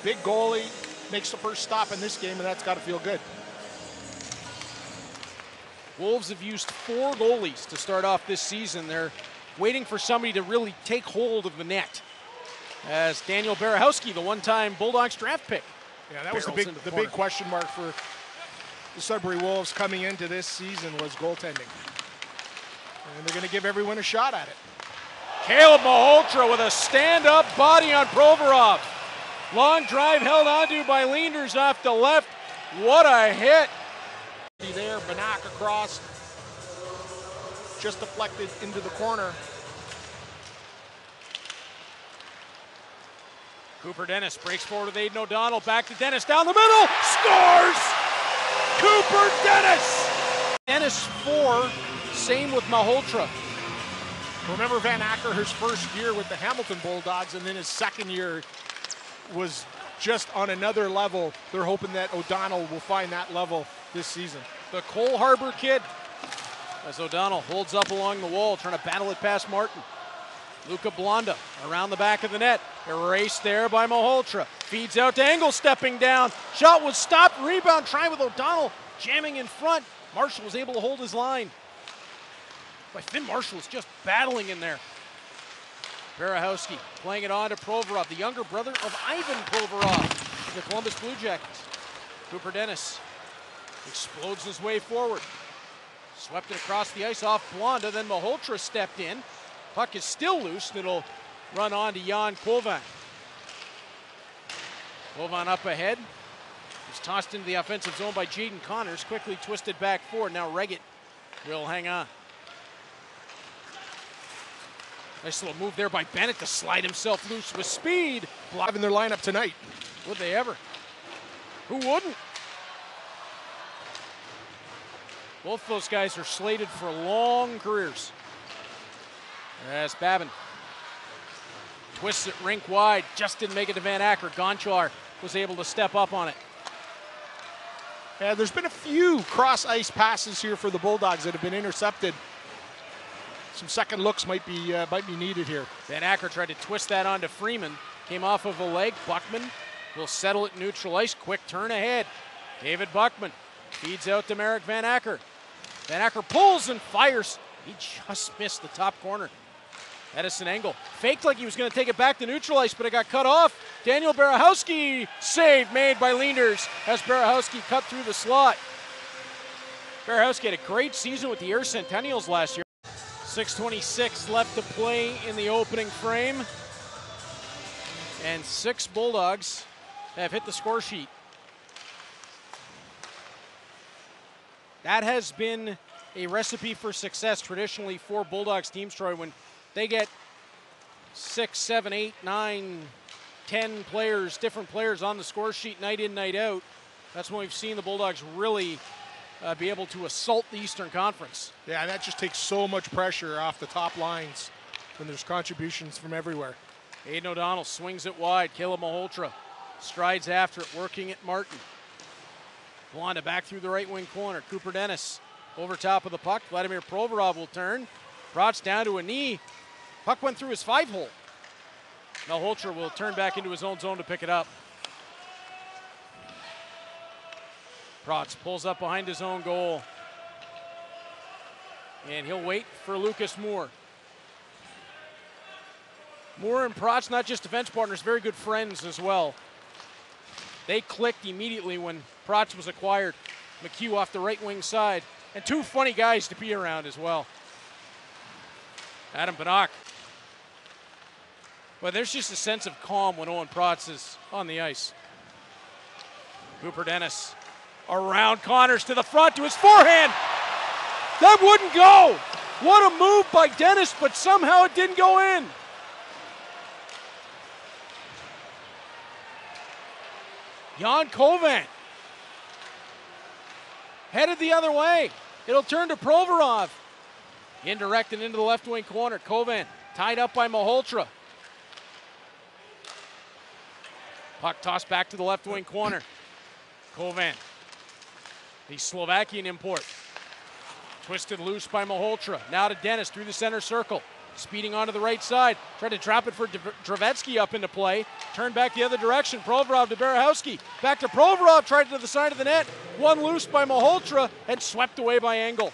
big goalie, makes the first stop in this game, and that's got to feel good. Wolves have used 4 goalies to start off this season. They're waiting for somebody to really take hold of the net. As Daniel Barahowski, the one-time Bulldogs draft pick. Yeah, that was the big question mark for the Sudbury Wolves coming into this season was goaltending. And they're going to give everyone a shot at it. Caleb Malhotra with a stand-up body on Provorov. Long drive held onto by LIENS off the left. What a hit. There, Banak across, just deflected into the corner. Cooper Dennis breaks forward with Aidan O'Donnell, back to Dennis down the middle, scores! Cooper Dennis! Dennis 4, same with Malhotra. Remember Van Acker, his first year with the Hamilton Bulldogs, and then his second year was just on another level. They're hoping that O'Donnell will find that level this season. The Cole Harbour kid, as O'Donnell holds up along the wall, trying to battle it past Martin. Luca Blonda around the back of the net. Erased there by Malhotra. Feeds out to Engel, stepping down. Shot was stopped. Rebound try with O'Donnell jamming in front. Marshall was able to hold his line. But Finn Marshall is just battling in there. Barahowski playing it on to Provorov, the younger brother of Ivan Provorov, the Columbus Blue Jackets. Cooper Dennis explodes his way forward. Swept it across the ice off Blonda, then Malhotra stepped in. Puck is still loose, and it'll run on to Jan Kovan. Kovan up ahead. He's tossed into the offensive zone by Jaden Connors, quickly twisted back forward. Now Reggett will hang on. Nice little move there by Bennett to slide himself loose with speed. Live in their lineup tonight. Would they ever? Who wouldn't? Both those guys are slated for long careers. As Babin twists it rink wide, just didn't make it to Van Acker. Gonchar was able to step up on it. There's been a few cross-ice passes here for the Bulldogs that have been intercepted. Some second looks might be needed here. Van Acker tried to twist that onto Freeman. Came off of a leg. Buckman will settle it neutral ice. Quick turn ahead. David Buckman feeds out to Merrick Van Acker. Van Acker pulls and fires. He just missed the top corner. Edison Engel faked like he was going to take it back to neutral ice, but it got cut off. Daniel Barahowski, save made by LIENS as Barahowski cut through the slot. Barahowski had a great season with the Air Centennials last year. 6:26 left to play in the opening frame. And 6 Bulldogs have hit the score sheet. That has been a recipe for success traditionally for Bulldogs teams, Troy, when they get 6, 7, 8, 9, 10 players, different players on the score sheet night in, night out. That's when we've seen the Bulldogs really be able to assault the Eastern Conference. Yeah, and that just takes so much pressure off the top lines when there's contributions from everywhere. Aidan O'Donnell swings it wide. Caleb Malhotra strides after it, working at Martin. Blonda back through the right wing corner. Cooper Dennis over top of the puck. Vladimir Provorov will turn. Broad's down to a knee. Puck went through his 5-hole. Malhotra will turn back into his own zone to pick it up. Protz pulls up behind his own goal. And he'll wait for Lucas Moore. Moore and Protz, not just defense partners, very good friends as well. They clicked immediately when Protz was acquired. McHugh off the right wing side. And 2 funny guys to be around as well. Adam Banak. But there's just a sense of calm when Owen Protz is on the ice. Cooper Dennis around Connors to the front to his forehand. That wouldn't go. What a move by Dennis, but somehow it didn't go in. Jan Kovan headed the other way. It'll turn to Provorov. Indirect and into the left wing corner. Kovan tied up by Malhotra. Puck tossed back to the left wing corner. Kovan, the Slovakian import. Twisted loose by Malhotra. Now to Dennis through the center circle. Speeding onto the right side. Tried to drop it for Dravetsky up into play. Turned back the other direction. Provorov to Berehowski. Back to Provorov, tried to the side of the net. One loose by Malhotra and swept away by Engel.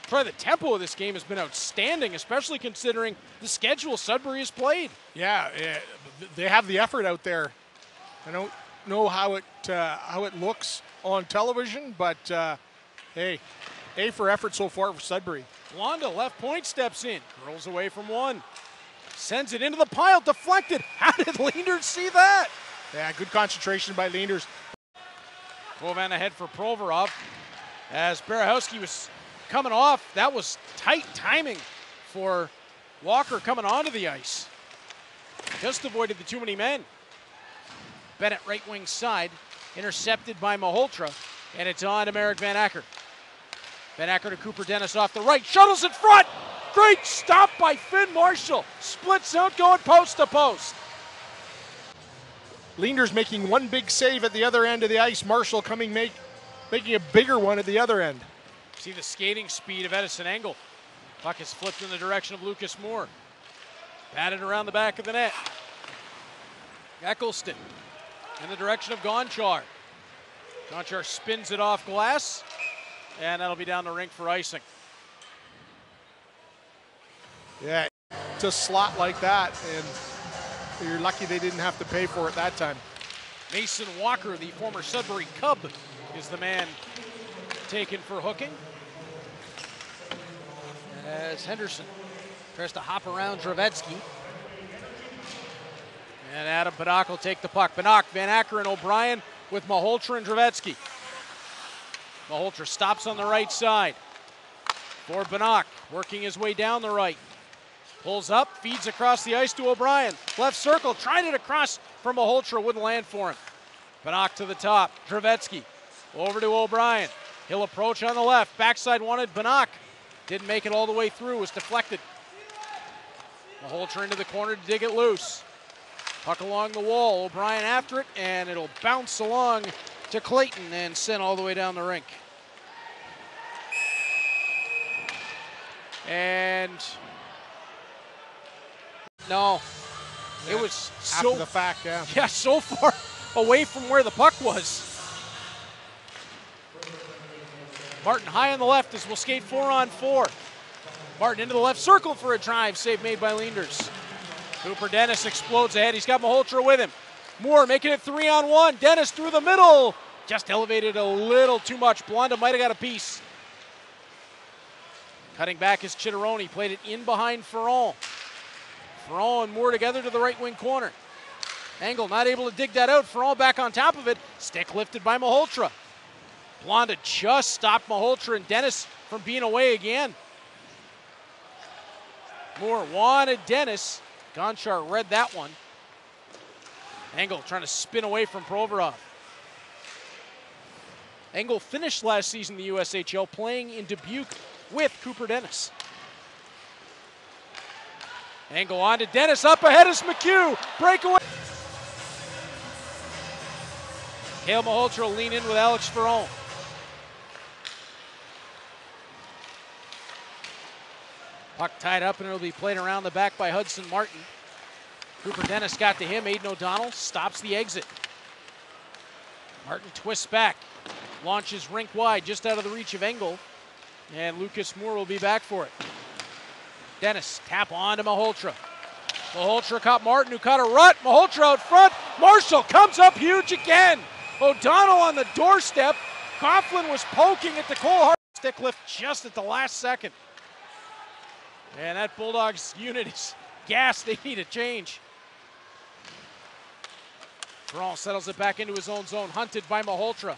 Probably the tempo of this game has been outstanding, especially considering the schedule Sudbury has played. Yeah, they have the effort out there. I don't know how it looks on television, but hey, A for effort so far for Sudbury. Blonda, left point, steps in. Curls away from one. Sends it into the pile, deflected. How did Leenders see that? Yeah, good concentration by Leenders. Kovan ahead for Provorov. As Berehowski was coming off, that was tight timing for Walker coming onto the ice. Just avoided the too many men. Bennett right wing side, intercepted by Malhotra, and it's on to Merrick Van Acker. Van Acker to Cooper Dennis off the right, shuttles in front. Great stop by Finn Marshall. Splits out going post to post. Leenders making one big save at the other end of the ice. Marshall making a bigger one at the other end. See the skating speed of Edison Engel. Puck is flipped in the direction of Lucas Moore. Batted around the back of the net. Eccleston in the direction of Gonchar. Gonchar spins it off glass, and that'll be down the rink for icing. Yeah, it's a slot like that, and you're lucky they didn't have to pay for it that time. Mason Walker, the former Sudbury Cub, is the man taken for hooking. As Henderson tries to hop around Dravetsky. And Adam Banach will take the puck. Banach, Van Acker, and O'Brien with Malhotra and Dravetsky. Malhotra stops on the right side for Banach, working his way down the right. Pulls up, feeds across the ice to O'Brien. Left circle, tried it across from Malhotra, wouldn't land for him. Banach to the top, Dravetsky over to O'Brien. He'll approach on the left, backside wanted Banach. Didn't make it all the way through, was deflected. Malhotra into the corner to dig it loose. Puck along the wall, O'Brien after it, and it'll bounce along to Clayton and send all the way down the rink. And no, yeah, it was after the fact, yeah. Yeah, so far away from where the puck was. Martin high on the left as we'll skate 4-on-4. Martin into the left circle for a drive, save made by Leenders. Cooper Dennis explodes ahead. He's got Malhotra with him. Moore making it 3-on-1. Dennis through the middle. Just elevated a little too much. Blonda might have got a piece. Cutting back is Chitteroni. Played it in behind Ferron. Ferron and Moore together to the right wing corner. Engel not able to dig that out. Ferron back on top of it. Stick lifted by Malhotra. Blonda just stopped Malhotra and Dennis from being away again. Moore wanted Dennis. Gonchar read that one. Engel trying to spin away from Provorov. Engel finished last season in the USHL playing in Dubuque with Cooper Dennis. Engel on to Dennis, up ahead is McHugh. Breakaway. Cale Malhotra will lean in with Alex Ferron. Puck tied up and it'll be played around the back by Hudson Martin. Cooper Dennis got to him. Aiden O'Donnell stops the exit. Martin twists back, launches rink wide just out of the reach of Engel, and Lucas Moore will be back for it. Dennis tap on to Malhotra. Malhotra caught Martin, who caught a rut. Malhotra out front. Marshall comes up huge again. O'Donnell on the doorstep. Coughlin was poking at the Cole Hart. Stick lift just at the last second. And that Bulldogs unit is gassed. They need a change. Ferron settles it back into his own zone. Hunted by Malhotra.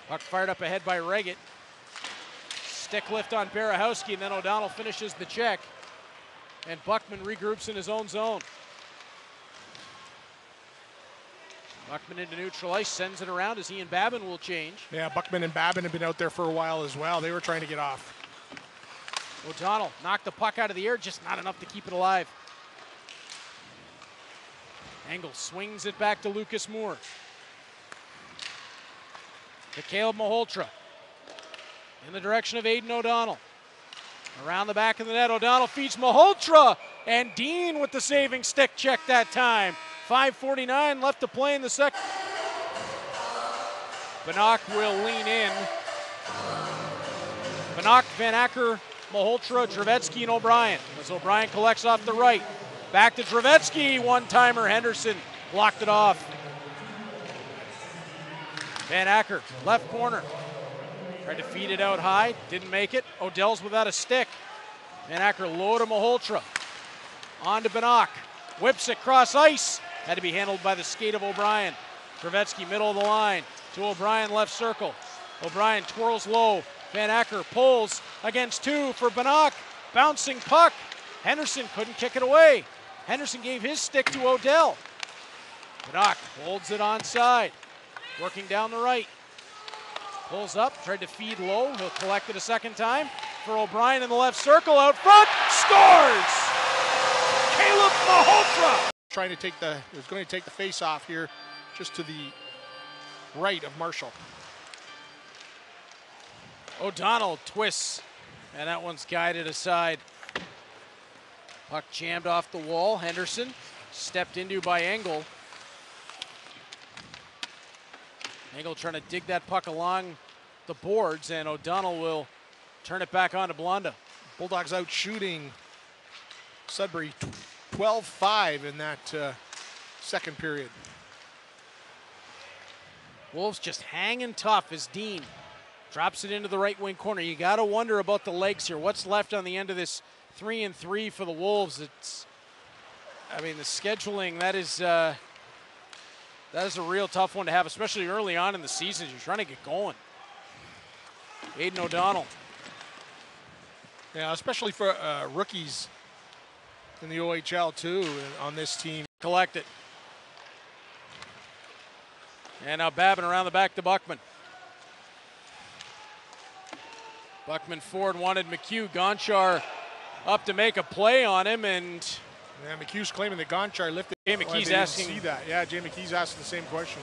Puck fired up ahead by Reggett. Stick lift on Berehowski, and then O'Donnell finishes the check. And Buckman regroups in his own zone. Buckman into neutral ice, sends it around as he and Babin will change. Yeah, Buckman and Babin have been out there for a while as well. They were trying to get off. O'Donnell knocked the puck out of the air, just not enough to keep it alive. Engel swings it back to Lucas Moore. To Caleb Malhotra. In the direction of Aiden O'Donnell. Around the back of the net, O'Donnell feeds Malhotra, and Dean with the saving stick check that time. 5:49 left to play in the second. Banach will lean in. Banach, Van Acker, Malhotra, Trevetsky, and O'Brien. As O'Brien collects off the right. Back to Trevetsky, one-timer. Henderson blocked it off. Van Acker, left corner. Tried to feed it out high, didn't make it. Odell's without a stick. Van Acker low to Malhotra. On to Banach. Whips it cross ice. Had to be handled by the skate of O'Brien. Trevetsky middle of the line. To O'Brien left circle. O'Brien twirls low. Van Acker pulls against two for Banach. Bouncing puck. Henderson couldn't kick it away. Henderson gave his stick to Odell. Banach holds it onside. Working down the right. Pulls up, tried to feed low. He'll collect it a second time. For O'Brien in the left circle, out front, scores! Caleb Malhotra! Trying to take was going to take the face off here, just to the right of Marshall. O'Donnell twists, and that one's guided aside. Puck jammed off the wall. Henderson stepped into by Engel. Engel trying to dig that puck along the boards, and O'Donnell will turn it back on to Blonda. Bulldogs out shooting Sudbury 12-5 in that second period. Wolves just hanging tough as Dean drops it into the right wing corner. You got to wonder about the legs here. What's left on the end of this 3-3 for the Wolves? I mean, the scheduling, that is a real tough one to have, especially early on in the season. You're trying to get going. Aiden O'Donnell. Yeah, especially for rookies in the OHL too on this team. Collect it. And now Babin around the back to Buckman. Buckman forward wanted McHugh. Gonchar up to make a play on him, and yeah, McHugh's claiming that Gonchar lifted. Jay McKee's asking. See that? Yeah, Jay McKee's asking the same question.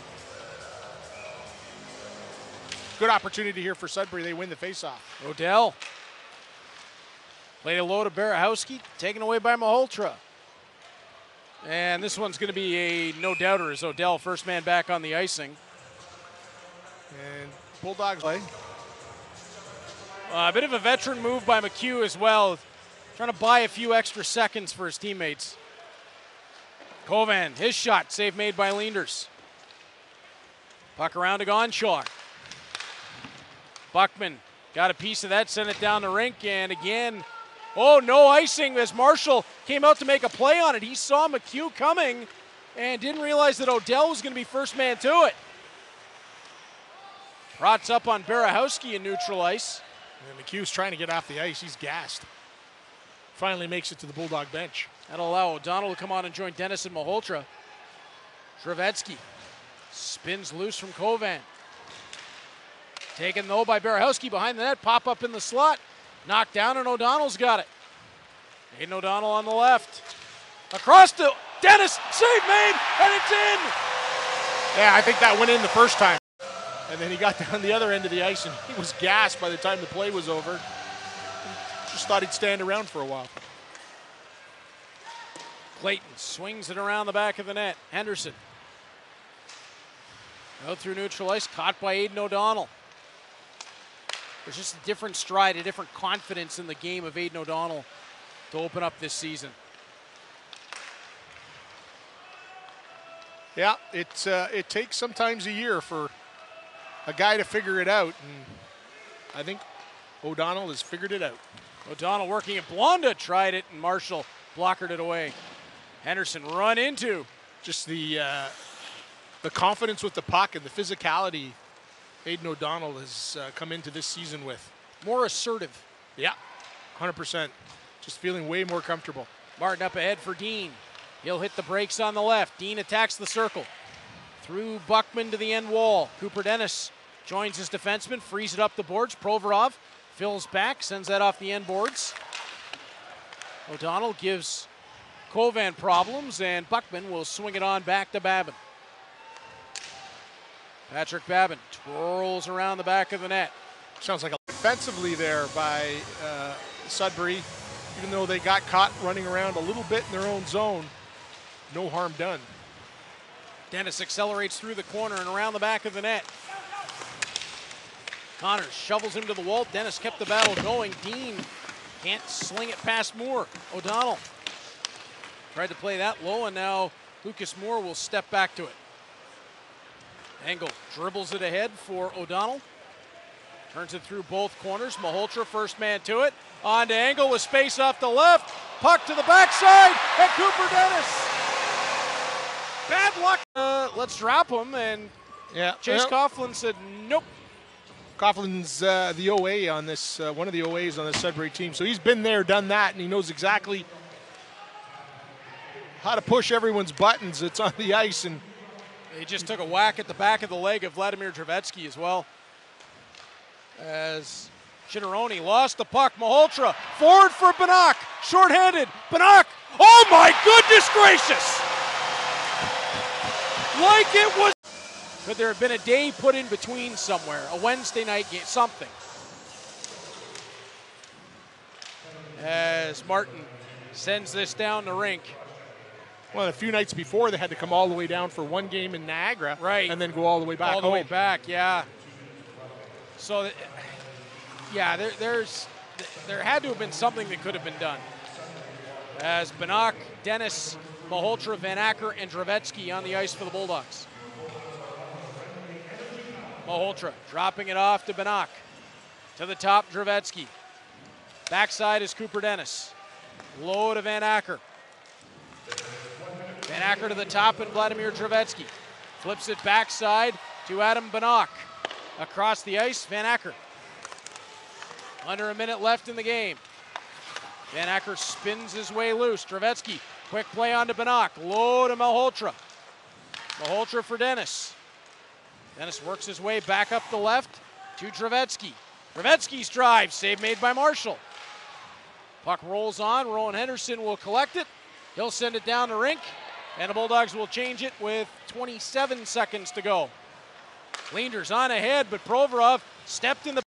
Good opportunity here for Sudbury. They win the faceoff. Odell played a low to Barahowski, taken away by Malhotra. And this one's going to be a no-doubter as Odell, first man back on the icing. And Bulldogs play. A bit of a veteran move by McHugh as well, trying to buy a few extra seconds for his teammates. Kovan, his shot, save made by Leenders. Puck around to Gonchar. Buckman got a piece of that, sent it down the rink, and again, oh, no icing as Marshall came out to make a play on it. He saw McHugh coming and didn't realize that Odell was going to be first man to it. Prots up on Barahowski in neutral ice. And McHugh's trying to get off the ice. He's gassed. Finally makes it to the Bulldog bench. That'll allow O'Donnell to come on and join Dennis and Malhotra. Trevetsky spins loose from Kovan. Taken though by Barahowski behind the net. Pop up in the slot. Knocked down, and O'Donnell's got it. Aiden O'Donnell on the left. Across to Dennis. Save made, and it's in. Yeah, I think that went in the first time. And then he got down the other end of the ice, and he was gassed by the time the play was over. Just thought he'd stand around for a while. Clayton swings it around the back of the net. Henderson. Out through neutral ice, caught by Aiden O'Donnell. There's just a different stride, a different confidence in the game of Aiden O'Donnell to open up this season. Yeah, it takes sometimes a year for a guy to figure it out, and I think O'Donnell has figured it out. O'Donnell working at Blonda, tried it, and Marshall blockered it away. Henderson run into. Just the confidence with the puck and the physicality Aiden O'Donnell has come into this season with. More assertive. Yeah, 100%. Just feeling way more comfortable. Martin up ahead for Dean. He'll hit the brakes on the left. Dean attacks the circle. Through Buckman to the end wall. Cooper Dennis joins his defenseman, frees it up the boards. Provorov fills back, sends that off the end boards. O'Donnell gives Kovan problems, and Buckman will swing it on back to Babin. Patrick Babin twirls around the back of the net. Sounds like defensively there by Sudbury, even though they got caught running around a little bit in their own zone, no harm done. Dennis accelerates through the corner and around the back of the net. Connors shovels him to the wall. Dennis kept the battle going. Dean can't sling it past Moore. O'Donnell tried to play that low, and now Lucas Moore will step back to it. Engel dribbles it ahead for O'Donnell. Turns it through both corners. Malhotra, first man to it. On to Engel with space off the left. Puck to the backside, and Cooper Dennis. Bad luck. Let's drop him, and Chase Coughlin said nope. Coughlin's the OA on this, one of the OAs on the Sudbury team, so he's been there, done that, and he knows exactly how to push everyone's buttons that's on the ice. And he just took a whack at the back of the leg of Vladimir Drevetsky as well. As Chitteroni lost the puck. Malhotra forward for Banach. Short-handed. Banach. Oh my goodness gracious! Like it was. Could there have been a day put in between somewhere? A Wednesday night game, something. As Martin sends this down the rink. Well, a few nights before, they had to come all the way down for one game in Niagara, right, and then go all the way back home. All the way back, yeah. So, yeah, there had to have been something that could have been done. As Banach, Dennis, Malhotra, Van Acker, and Drevetsky on the ice for the Bulldogs. Malhotra dropping it off to Banach. To the top, Drevetsky. Backside is Cooper Dennis. Low to Van Acker. Van Acker to the top, and Vladimir Drevetsky flips it backside to Adam Banach. Across the ice, Van Acker. Under a minute left in the game. Van Acker spins his way loose. Drevetsky, quick play on to Banach. Low to Malhotra. Malhotra for Dennis. Dennis works his way back up the left to Drevetsky. Drevetsky's drive, save made by Marshall. Puck rolls on. Rowan Henderson will collect it. He'll send it down the rink, and the Bulldogs will change it with 27 seconds to go. Leanders on ahead, but Provorov stepped in the